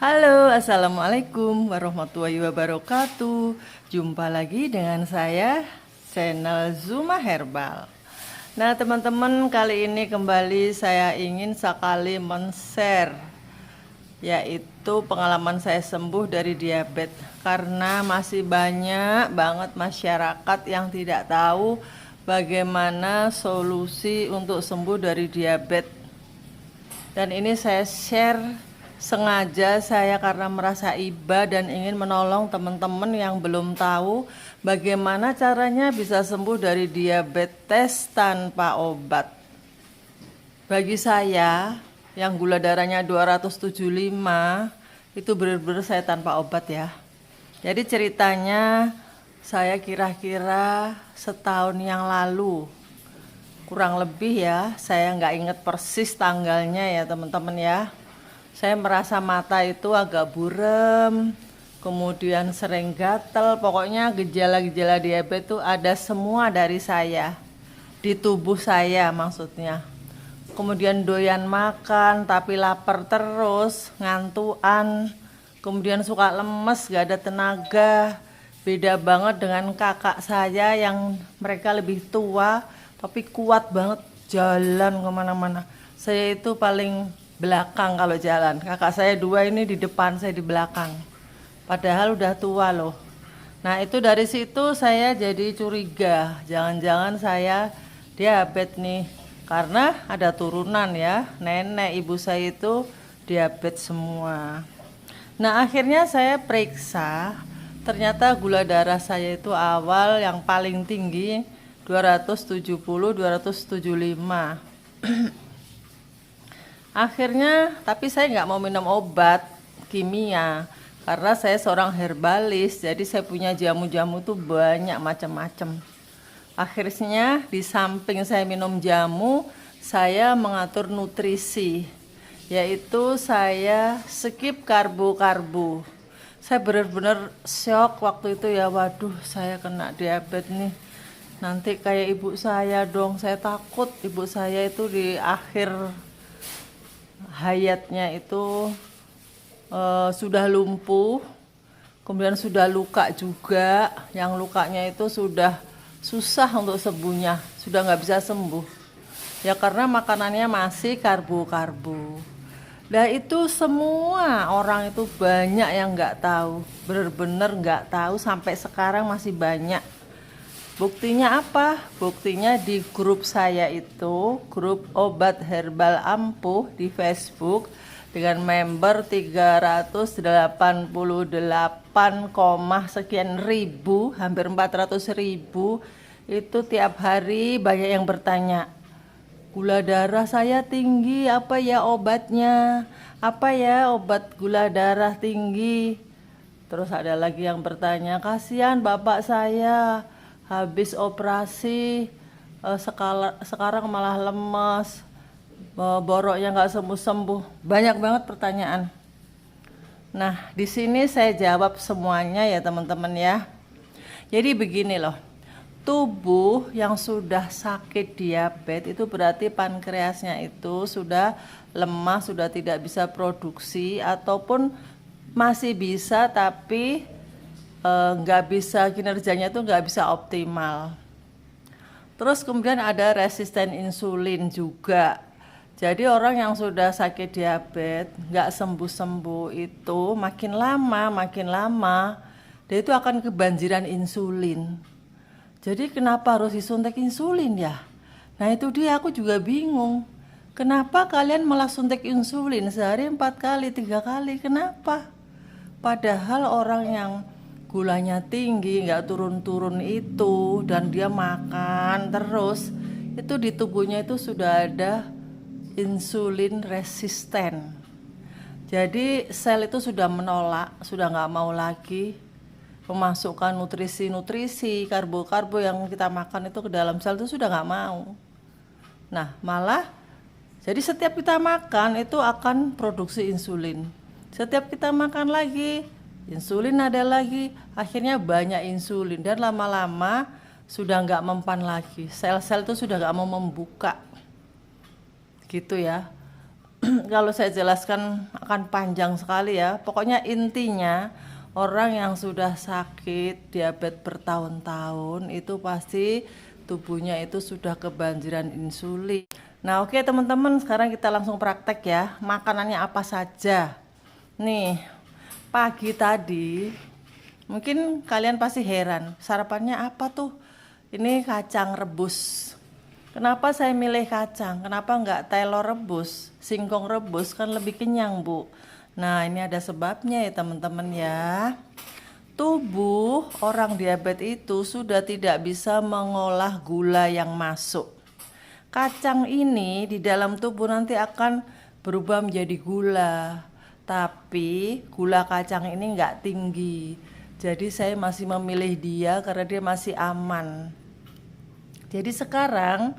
Halo, assalamualaikum warahmatullahi wabarakatuh. Jumpa lagi dengan saya, channel Zuma Herbal. Nah, teman-teman, kali ini kembali saya ingin sekali men-share, yaitu pengalaman saya sembuh dari diabetes. Karena masih banyak banget masyarakat yang tidak tahu bagaimana solusi untuk sembuh dari diabetes. Dan ini saya share sengaja saya karena merasa iba dan ingin menolong teman-teman yang belum tahu bagaimana caranya bisa sembuh dari diabetes tanpa obat. Bagi saya yang gula darahnya 275 itu benar-benar saya tanpa obat ya. Jadi ceritanya saya kira-kira setahun yang lalu, kurang lebih ya, saya nggak inget persis tanggalnya ya teman-teman ya. Saya merasa mata itu agak buram, kemudian sering gatel, pokoknya gejala-gejala diabetes itu ada semua dari saya, di tubuh saya maksudnya. Kemudian doyan makan tapi lapar terus, ngantuan, kemudian suka lemes, gak ada tenaga. Beda banget dengan kakak saya yang mereka lebih tua tapi kuat banget jalan kemana-mana. Saya itu paling belakang kalau jalan. Kakak saya dua ini di depan, saya di belakang. Padahal udah tua loh. Nah itu dari situ saya jadi curiga, jangan-jangan saya diabetes nih. Karena ada turunan ya, nenek ibu saya itu diabetes semua. Nah akhirnya saya periksa, ternyata gula darah saya itu awal yang paling tinggi 270-275. Akhirnya, tapi saya nggak mau minum obat kimia karena saya seorang herbalis, jadi saya punya jamu-jamu tuh banyak macam-macam. Akhirnya di samping saya minum jamu, saya mengatur nutrisi, yaitu saya skip karbo-karbo. Saya benar-benar shock waktu itu ya, waduh saya kena diabetes nih. Nanti kayak ibu saya dong, saya takut ibu saya itu di akhir hayatnya itu sudah lumpuh, kemudian sudah luka juga, yang lukanya itu sudah susah untuk sembuhnya, sudah nggak bisa sembuh. Ya karena makanannya masih karbo-karbo. Nah itu semua orang itu banyak yang nggak tahu, benar-benar nggak tahu sampai sekarang masih banyak. Buktinya apa? Buktinya di grup saya itu, grup obat herbal ampuh di Facebook dengan member 388, sekian ribu, hampir 400.000. Itu tiap hari banyak yang bertanya, gula darah saya tinggi, apa ya obatnya? Apa ya obat gula darah tinggi? Terus ada lagi yang bertanya, kasihan bapak saya habis operasi sekarang malah lemas, boroknya nggak sembuh-sembuh. Banyak banget pertanyaan. Nah di sini saya jawab semuanya ya teman-teman ya. Jadi begini loh, tubuh yang sudah sakit diabetes itu berarti pankreasnya itu sudah lemah, sudah tidak bisa produksi, ataupun masih bisa tapi nggak bisa, kinerjanya itu nggak bisa optimal. Terus kemudian ada resisten insulin juga. Jadi orang yang sudah sakit diabetes nggak sembuh-sembuh itu makin lama dia itu akan kebanjiran insulin. Jadi kenapa harus disuntik insulin ya? Nah itu dia, aku juga bingung. Kenapa kalian malah suntik insulin sehari 4 kali, 3 kali? Kenapa? Padahal orang yang gulanya tinggi, nggak turun-turun itu, dan dia makan terus, itu di tubuhnya itu sudah ada insulin resisten. Jadi sel itu sudah menolak, sudah nggak mau lagi memasukkan nutrisi-nutrisi, karbo-karbo yang kita makan itu ke dalam sel, itu sudah nggak mau. Nah malah, jadi setiap kita makan itu akan produksi insulin. Setiap kita makan lagi, insulin ada lagi, akhirnya banyak insulin dan lama-lama sudah nggak mempan lagi, sel-sel itu sudah nggak mau membuka gitu ya. kalau saya jelaskan akan panjang sekali ya. Pokoknya intinya orang yang sudah sakit diabetes bertahun-tahun itu pasti tubuhnya itu sudah kebanjiran insulin. Nah, oke teman-teman, sekarang kita langsung praktek ya. Makanannya apa saja. Nih, pagi tadi mungkin kalian pasti heran, sarapannya apa tuh? Ini kacang rebus. Kenapa saya milih kacang? Kenapa nggak telur rebus, singkong rebus, kan lebih kenyang, Bu. Nah, ini ada sebabnya ya teman-teman ya. Tubuh orang diabetes itu sudah tidak bisa mengolah gula yang masuk. Kacang ini di dalam tubuh nanti akan berubah menjadi gula. Tapi gula kacang ini nggak tinggi. Jadi saya masih memilih dia karena dia masih aman. Jadi sekarang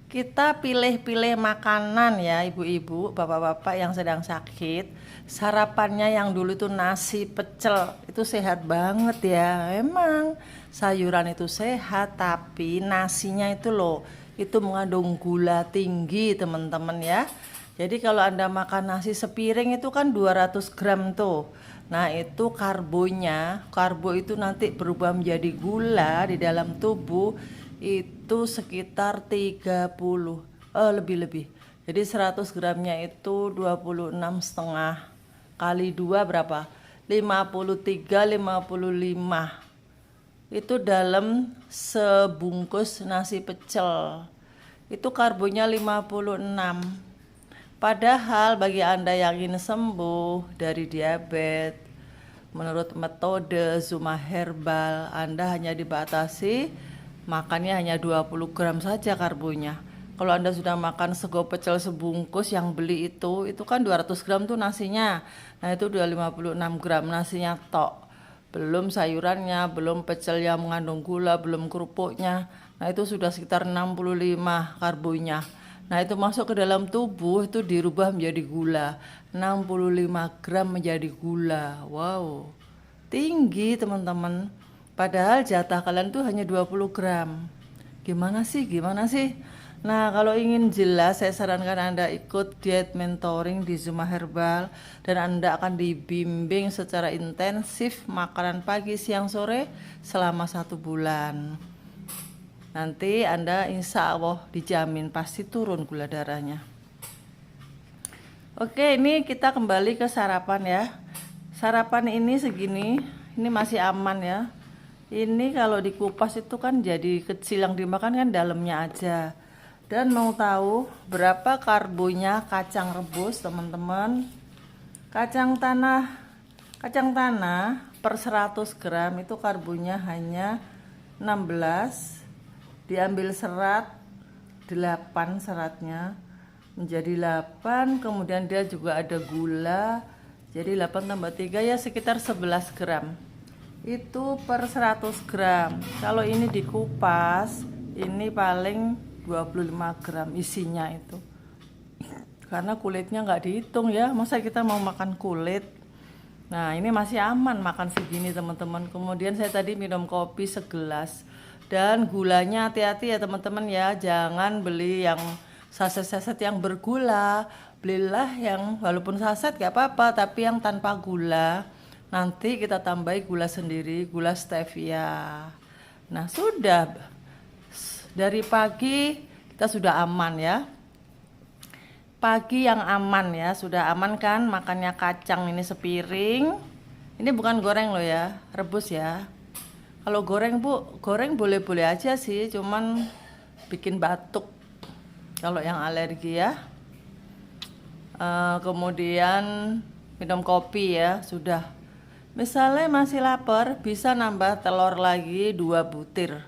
kita pilih-pilih makanan ya ibu-ibu, bapak-bapak yang sedang sakit. Sarapannya yang dulu itu nasi pecel, itu sehat banget ya. Emang sayuran itu sehat, tapi nasinya itu loh, itu mengandung gula tinggi teman-teman ya. Jadi kalau Anda makan nasi sepiring itu kan 200 gram tuh. Nah itu karbonya, karbo itu nanti berubah menjadi gula di dalam tubuh itu sekitar 30 lebih. Jadi 100 gramnya itu 26,5 kali 2 berapa? 53, 55. Itu dalam sebungkus nasi pecel. Itu karbonya 56. Padahal bagi Anda yang ingin sembuh dari diabetes, menurut metode Zuma Herbal, Anda hanya dibatasi makannya hanya 20 gram saja karbonya. Kalau Anda sudah makan sego pecel sebungkus yang beli itu kan 200 gram tuh nasinya. Nah itu udah 56 gram nasinya tok. Belum sayurannya, belum pecel yang mengandung gula, belum kerupuknya. Nah itu sudah sekitar 65 karbonya. Nah itu masuk ke dalam tubuh itu dirubah menjadi gula. 65 gram menjadi gula. Wow, tinggi teman-teman. Padahal jatah kalian tuh hanya 20 gram. Gimana sih? Nah, kalau ingin jelas, saya sarankan Anda ikut diet mentoring di Zuma Herbal. Dan Anda akan dibimbing secara intensif makanan pagi, siang, sore selama 1 bulan. Nanti Anda insya Allah dijamin pasti turun gula darahnya. Oke, ini kita kembali ke sarapan ya. Sarapan ini segini, ini masih aman ya. Ini kalau dikupas itu kan jadi kecil, yang dimakan kan dalamnya aja. Dan mau tahu berapa karbonya kacang rebus teman-teman? Kacang tanah per 100 gram itu karbonya hanya 16. Diambil serat 8 seratnya menjadi 8, kemudian dia juga ada gula. Jadi 8 tambah 3 ya sekitar 11 gram. Itu per 100 gram. Kalau ini dikupas, ini paling 25 gram isinya itu. Karena kulitnya nggak dihitung ya, masa kita mau makan kulit. Nah ini masih aman makan segini teman-teman. Kemudian saya tadi minum kopi segelas. Dan gulanya hati-hati ya teman-teman ya, jangan beli yang saset-saset yang bergula. Belilah yang walaupun saset gak apa-apa, tapi yang tanpa gula. Nanti kita tambahi gula sendiri, gula stevia. Nah sudah, dari pagi kita sudah aman ya. Pagi yang aman ya, sudah aman kan makannya kacang ini sepiring. Ini bukan goreng loh ya, rebus ya. Kalau goreng Bu, goreng boleh-boleh aja sih, cuman bikin batuk kalau yang alergi ya. Kemudian minum kopi ya, sudah. Misalnya masih lapar, bisa nambah telur lagi 2 butir.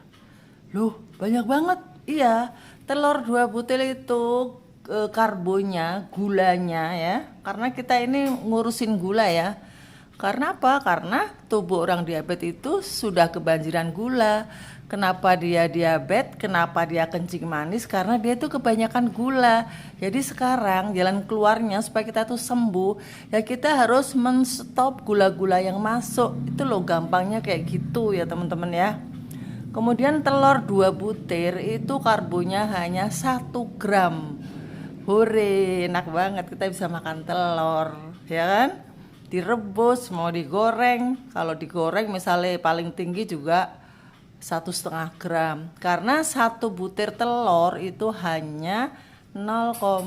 Loh, banyak banget. Iya, telur 2 butir itu karbonya, gulanya ya. Karena kita ini ngurusin gula ya. Karena apa? Karena tubuh orang diabetes itu sudah kebanjiran gula. Kenapa dia diabetes? Kenapa dia kencing manis? Karena dia itu kebanyakan gula. Jadi sekarang jalan keluarnya supaya kita tuh sembuh, ya kita harus menstop gula-gula yang masuk. Itu loh gampangnya kayak gitu ya teman-teman ya. Kemudian telur 2 butir itu karbonya hanya 1 gram. hore, enak banget, kita bisa makan telur, ya kan? Direbus, mau digoreng. Kalau digoreng misalnya paling tinggi juga 1,5 gram, karena satu butir telur itu hanya 0,5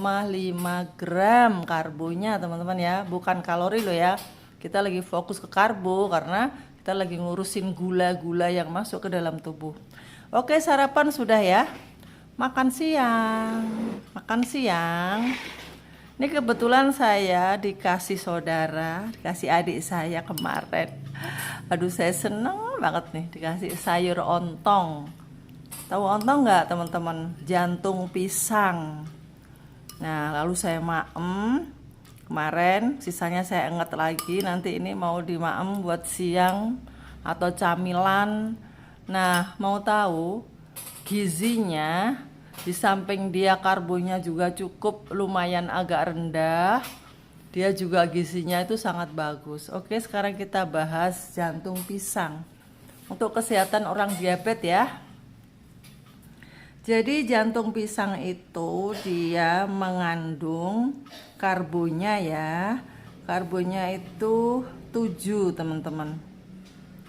gram karbonya teman-teman ya, bukan kalori loh ya. Kita lagi fokus ke karbo karena kita lagi ngurusin gula-gula yang masuk ke dalam tubuh. Oke, sarapan sudah ya. Makan siang. Makan siang. Ini kebetulan saya dikasih saudara, dikasih adik saya kemarin. Aduh, saya seneng banget nih dikasih sayur ontong. Tahu ontong nggak teman-teman? Jantung pisang. Nah, lalu saya maem. Kemarin sisanya saya enget lagi, nanti ini mau dimaem buat siang atau camilan. Nah, mau tahu gizinya, di samping dia karbonya juga cukup lumayan agak rendah, dia juga gizinya itu sangat bagus. Oke, sekarang kita bahas jantung pisang untuk kesehatan orang diabetes ya. Jadi jantung pisang itu dia mengandung karbonya ya. Karbonya itu 7 teman-teman.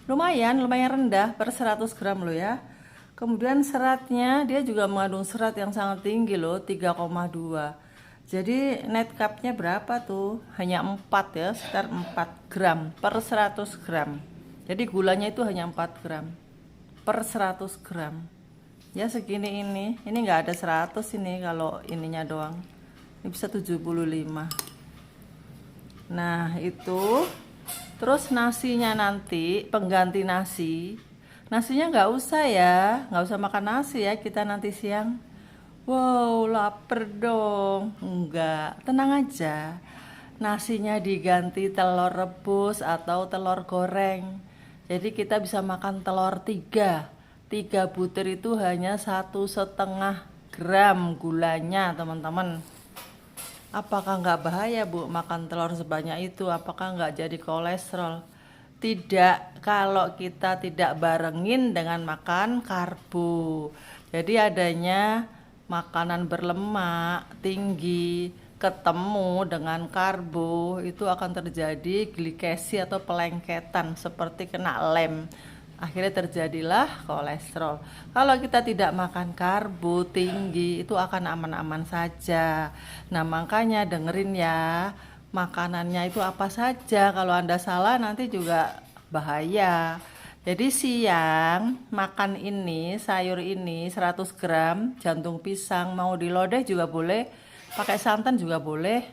Lumayan rendah per 100 gram loh ya. Kemudian seratnya dia juga mengandung serat yang sangat tinggi loh, 3,2. Jadi net carbnya berapa tuh? Hanya 4 ya, sekitar 4 gram per 100 gram. Jadi gulanya itu hanya 4 gram per 100 gram. Ya segini ini nggak ada 100 ini kalau ininya doang. Ini bisa 75. Nah itu. Terus nasinya nanti pengganti nasi. Nasinya nggak usah ya, nggak usah makan nasi ya kita nanti siang. Wow, lapar dong. Enggak, tenang aja. Nasinya diganti telur rebus atau telur goreng. Jadi kita bisa makan telur 3 butir itu hanya 1,5 gram gulanya teman-teman. Apakah nggak bahaya Bu makan telur sebanyak itu? Apakah nggak jadi kolesterol? Tidak, kalau kita tidak barengin dengan makan karbo. Jadi adanya makanan berlemak tinggi ketemu dengan karbo itu akan terjadi glikesi atau pelengketan seperti kena lem. Akhirnya terjadilah kolesterol. Kalau kita tidak makan karbo tinggi itu akan aman-aman saja. Nah makanya dengerin ya, makanannya itu apa saja. Kalau Anda salah nanti juga bahaya. Jadi siang makan ini, sayur ini 100 gram jantung pisang, mau dilodeh juga boleh, pakai santan juga boleh,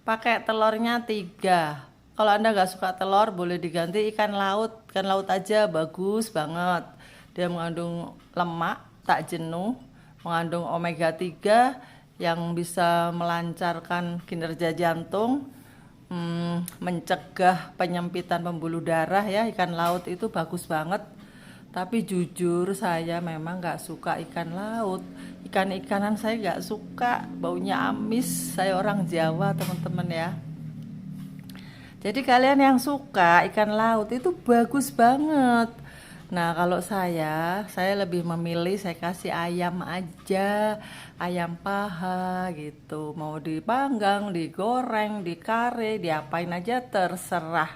pakai telurnya 3. Kalau Anda nggak suka telur, boleh diganti ikan laut aja bagus banget. Dia mengandung lemak, tak jenuh, mengandung omega 3 yang bisa melancarkan kinerja jantung, mencegah penyempitan pembuluh darah ya. Ikan laut itu bagus banget. Tapi jujur saya memang nggak suka ikan laut. Ikan-ikanan saya nggak suka, baunya amis. Saya orang Jawa teman-teman ya. Jadi kalian yang suka ikan laut itu bagus banget. Nah kalau saya lebih memilih saya kasih ayam aja, ayam paha gitu. Mau dipanggang, digoreng, dikare, diapain aja terserah.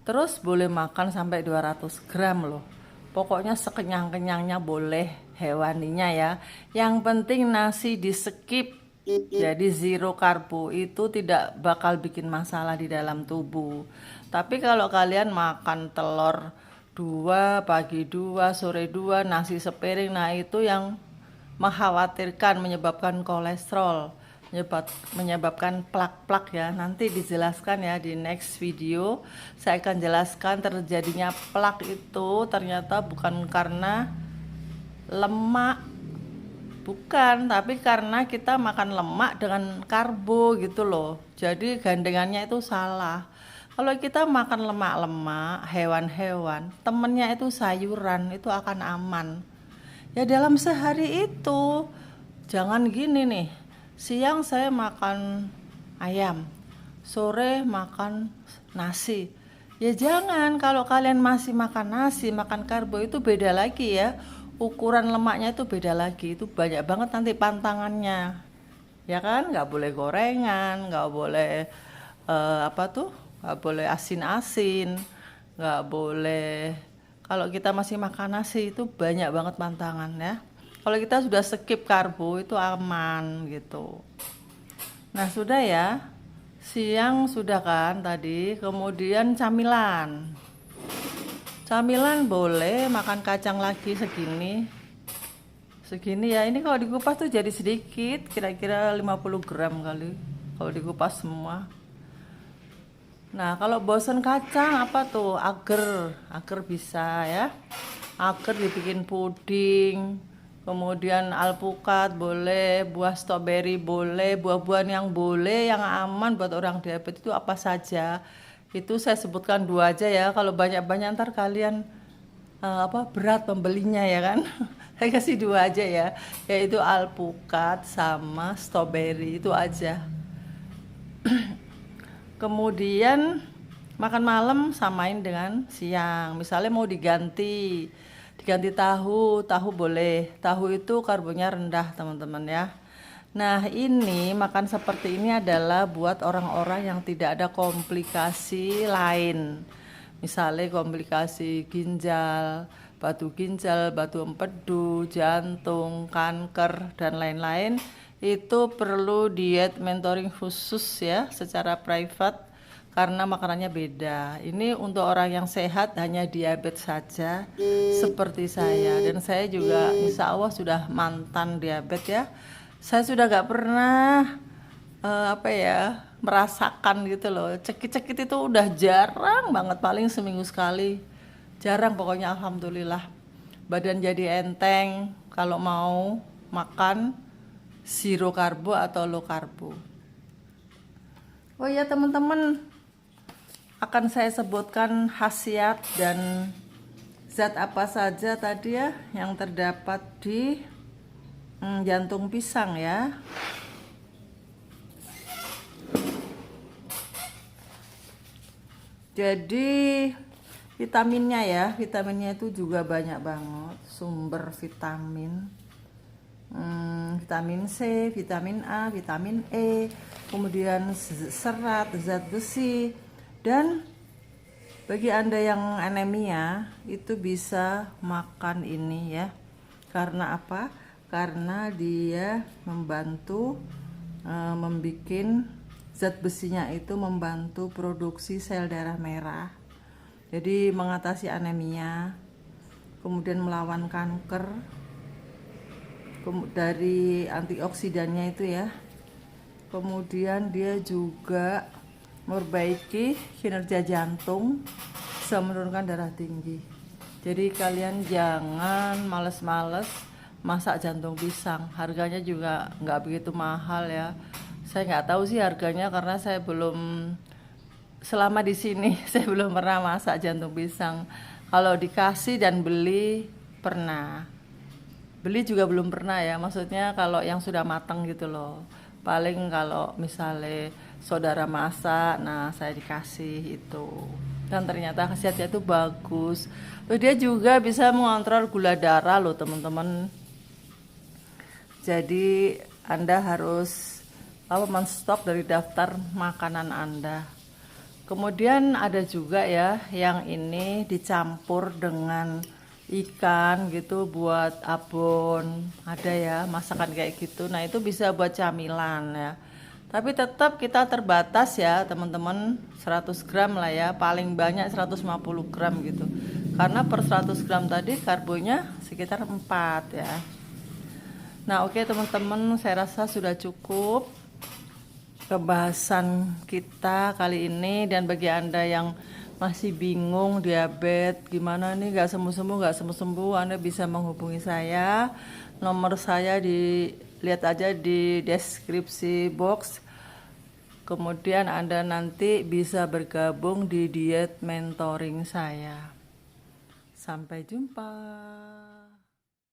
Terus boleh makan sampai 200 gram loh. Pokoknya sekenyang-kenyangnya boleh hewaninya ya. Yang penting nasi di skip. Jadi zero karbo itu tidak bakal bikin masalah di dalam tubuh. Tapi kalau kalian makan telur 2, pagi 2, sore 2, nasi sepiring, nah itu yang mengkhawatirkan, menyebabkan kolesterol, menyebabkan plak-plak ya. Nanti dijelaskan ya di next video. Saya akan jelaskan terjadinya plak itu ternyata bukan karena lemak, bukan, tapi karena kita makan lemak dengan karbo gitu loh. Jadi gandengannya itu salah. Kalau kita makan lemak-lemak, hewan-hewan, temennya itu sayuran, itu akan aman. Ya dalam sehari itu, jangan gini nih, siang saya makan ayam, sore makan nasi. Ya jangan, kalau kalian masih makan nasi, makan karbo itu beda lagi ya. Ukuran lemaknya itu beda lagi, itu banyak banget nanti pantangannya. ya kan? Nggak boleh gorengan, nggak boleh nggak boleh asin-asin, nggak boleh. Kalau kita masih makan nasi itu banyak banget pantangan ya. Kalau kita sudah skip karbo itu aman gitu. Nah sudah ya, siang sudah kan tadi, kemudian camilan. Camilan boleh makan kacang lagi segini. Segini ya, ini kalau dikupas tuh jadi sedikit, kira-kira 50 gram kali. Kalau dikupas semua. Nah, kalau bosen kacang apa tuh? Agar bisa ya. Agar dibikin puding. Kemudian alpukat boleh, buah stroberi boleh, buah-buahan yang boleh, yang aman buat orang diabetes itu apa saja. Itu saya sebutkan 2 aja ya. Kalau banyak-banyak ntar kalian berat pembelinya ya kan. Saya kasih 2 aja ya, yaitu alpukat sama stroberi itu aja. Kemudian makan malam samain dengan siang. Misalnya mau diganti tahu boleh. Tahu itu karbonnya rendah teman-teman ya. Nah ini makan seperti ini adalah buat orang-orang yang tidak ada komplikasi lain. Misalnya komplikasi ginjal, batu ginjal, batu empedu, jantung, kanker, dan lain-lain. Itu perlu diet mentoring khusus ya secara private karena makanannya beda. Ini untuk orang yang sehat hanya diabetes saja seperti saya, dan saya juga insya Allah sudah mantan diabetes ya. Saya sudah gak pernah merasakan gitu loh. Cekit-cekit itu udah jarang banget, paling seminggu sekali. Jarang pokoknya, alhamdulillah. Badan jadi enteng kalau mau makan zero karbo atau low karbo. Oh ya teman-teman, akan saya sebutkan khasiat dan zat apa saja tadi ya yang terdapat di jantung pisang ya. Jadi vitaminnya itu juga banyak banget sumber vitamin. Vitamin C, vitamin A, vitamin E, kemudian serat, zat besi. Dan bagi Anda yang anemia itu bisa makan ini ya. Karena apa? Karena dia membantu membikin zat besinya itu membantu produksi sel darah merah. Jadi mengatasi anemia, kemudian melawan kanker dari antioksidannya itu ya. Kemudian dia juga memperbaiki kinerja jantung, bisa menurunkan darah tinggi. Jadi kalian jangan males-males masak jantung pisang. Harganya juga nggak begitu mahal ya. Saya nggak tahu sih harganya karena saya belum, selama di sini saya belum pernah masak jantung pisang. Kalau dikasih dan beli pernah. Beli juga belum pernah ya, maksudnya kalau yang sudah matang gitu loh. Paling kalau misalnya saudara masak, nah saya dikasih itu. Dan ternyata khasiatnya itu bagus. Terus dia juga bisa mengontrol gula darah loh teman-teman. Jadi Anda harus menstop dari daftar makanan Anda. Kemudian ada juga ya yang ini dicampur dengan ikan gitu buat abon, ada ya masakan kayak gitu. Nah itu bisa buat camilan ya, tapi tetap kita terbatas ya teman-teman, 100 gram lah ya, paling banyak 150 gram gitu, karena per 100 gram tadi karbonya sekitar 4 ya. Nah oke teman-teman, saya rasa sudah cukup pembahasan kita kali ini. Dan bagi Anda yang masih bingung diabetes gimana nih, gak sembuh-sembuh, Anda bisa menghubungi saya. Nomor saya dilihat aja di deskripsi box. Kemudian Anda nanti bisa bergabung di diet mentoring saya. Sampai jumpa.